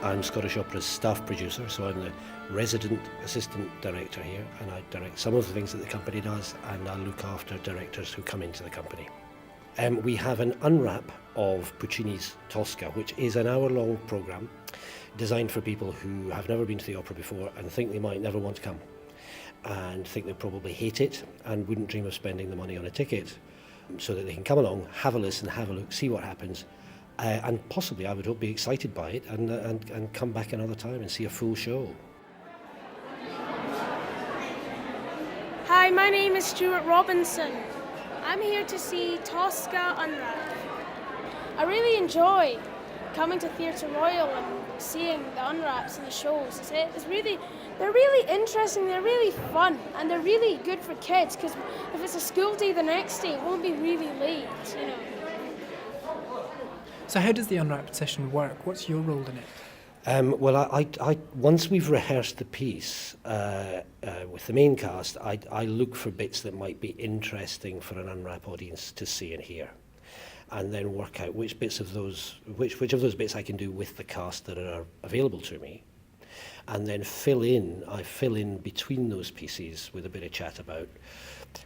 I'm Scottish Opera's staff producer, so I'm the resident assistant director here, and I direct some of the things that the company does, and I look after directors who come into the company. We have an unwrap of Puccini's Tosca, which is an hour-long programme designed for people who have never been to the opera before and think they might never want to come, and think they'll probably hate it and wouldn't dream of spending the money on a ticket, so that they can come along, have a listen, have a look, see what happens, and possibly, I would hope, be excited by it and come back another time and see a full show. Hi, my name is Stuart Robinson. I'm here to see Tosca Unwrapped. I really enjoy coming to Theatre Royal and seeing the unwraps and the shows. They're really interesting, they're really fun, and they're really good for kids, because if it's a school day the next day, it won't be really late, you know. So how does the unwrapped session work? What's your role in it? Well, I once we've rehearsed the piece with the main cast, I look for bits that might be interesting for an unwrap audience to see and hear, and then work out which of those bits I can do with the cast that are available to me, and then fill in between those pieces with a bit of chat about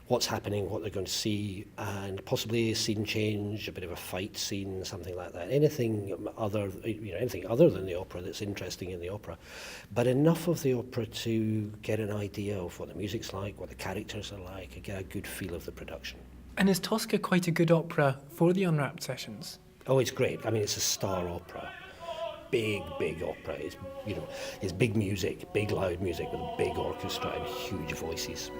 what's happening, what they're going to see, and possibly a scene change, a bit of a fight scene, something like that. Anything other than the opera that's interesting in the opera, but enough of the opera to get an idea of what the music's like, what the characters are like, and get a good feel of the production. And is Tosca quite a good opera for the unwrapped sessions? Oh, it's great. I mean, it's a star opera. Big opera. It's big music, big loud music with a big orchestra and huge voices.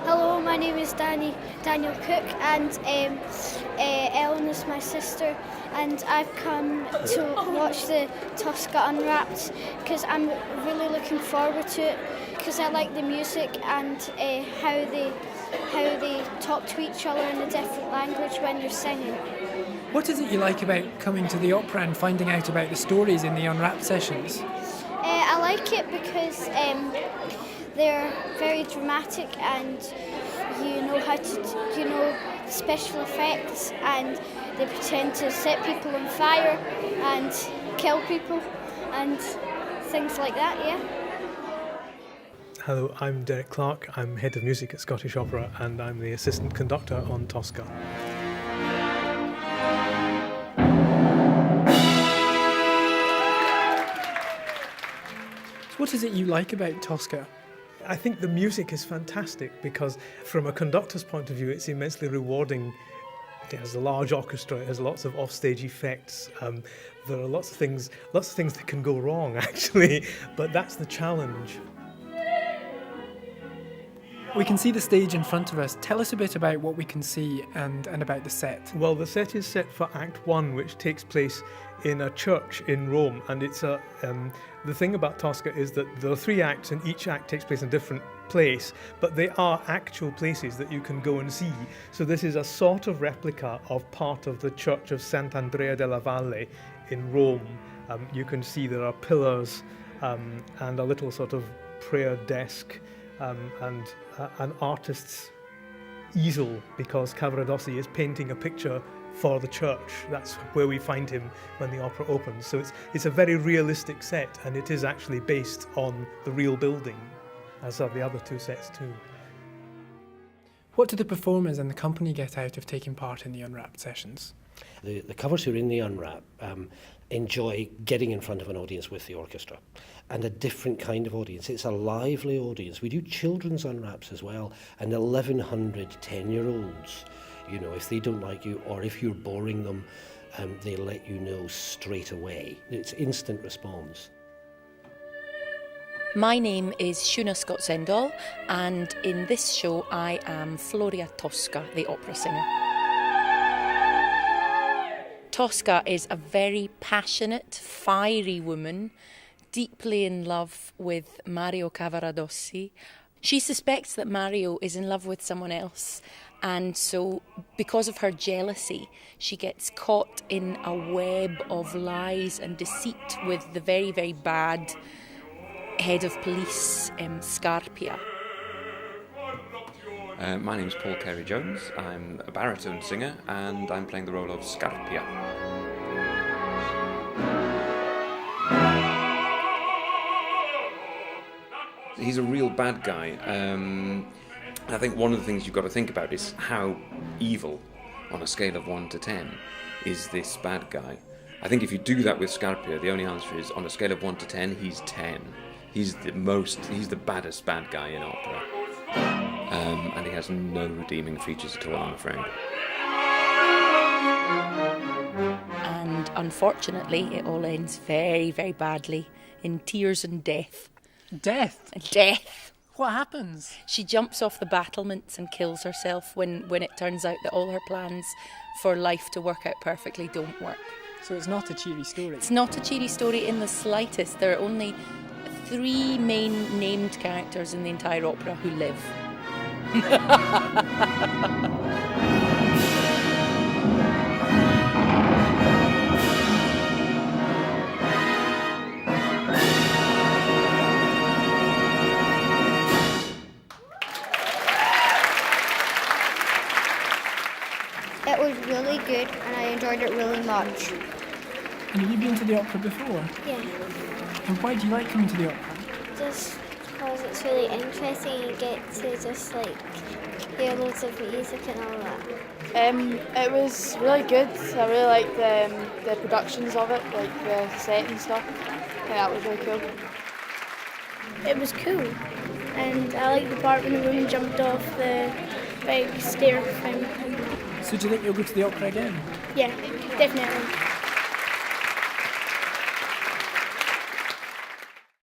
Hello, my name is Daniel Cook, and Ellen is my sister, and I've come to watch the Tosca Unwrapped because I'm really looking forward to it, because I like the music and how they talk to each other in a different language when they're singing. What is it you like about coming to the opera and finding out about the stories in the unwrapped sessions? I like it because they're very dramatic, and you know how to special effects, and they pretend to set people on fire and kill people and things like that, yeah. Hello, I'm Derek Clark. I'm head of music at Scottish Opera, and I'm the assistant conductor on Tosca. So what is it you like about Tosca? I think the music is fantastic because from a conductor's point of view, it's immensely rewarding. It has a large orchestra, it has lots of offstage effects. There are lots of things that can go wrong, actually, but that's the challenge. We can see the stage in front of us. Tell us a bit about what we can see and about the set. Well, the set is set for Act 1, which takes place in a church in Rome, and it's the thing about Tosca is that there are 3 acts, and each act takes place in a different place, but they are actual places that you can go and see. So this is a sort of replica of part of the church of Sant'Andrea della Valle in Rome. You can see there are pillars and a little sort of prayer desk and an artist's easel, because Cavaradossi is painting a picture for the church. That's where we find him when the opera opens. So it's a very realistic set, and it is actually based on the real building, as are the other 2 sets too. What do the performers and the company get out of taking part in the unwrapped sessions? The covers who are in the unwrap enjoy getting in front of an audience with the orchestra, and a different kind of audience. It's a lively audience. We do children's unwraps as well, and 1,100 10-year-olds. You know, if they don't like you or if you're boring them, they let you know straight away. It's instant response. My name is Shuna Scott-Sendall, and in this show I am Floria Tosca, the opera singer. Tosca is a very passionate, fiery woman, deeply in love with Mario Cavaradossi, She suspects that Mario is in love with someone else, and so because of her jealousy, she gets caught in a web of lies and deceit with the very, very bad head of police, Scarpia. My name's Paul Carey-Jones. I'm a baritone singer and I'm playing the role of Scarpia. He's a real bad guy. I think one of the things you've got to think about is how evil, on a scale of 1 to 10, is this bad guy. I think if you do that with Scarpia, the only answer is, on a scale of 1 to 10, he's 10. He's the baddest bad guy in opera. And he has no redeeming features at all, I'm afraid. And unfortunately, it all ends very, very badly in tears and death. Death? Death. What happens? She jumps off the battlements and kills herself when it turns out that all her plans for life to work out perfectly don't work. So it's not a cheery story? It's not a cheery story in the slightest. There are only 3 main named characters in the entire opera who live. It was really good and I enjoyed it really much. And have you been to the opera before? Yeah, And why do you like coming to the opera? just because it's really interesting and you get to just like hear loads of music and all that. It was really good. I really liked the productions of it, like the set and stuff. Yeah, that was really cool. It was cool, and I liked the part when the woman jumped off the big stair thing. So do you think you'll go to the opera again? Yeah, definitely.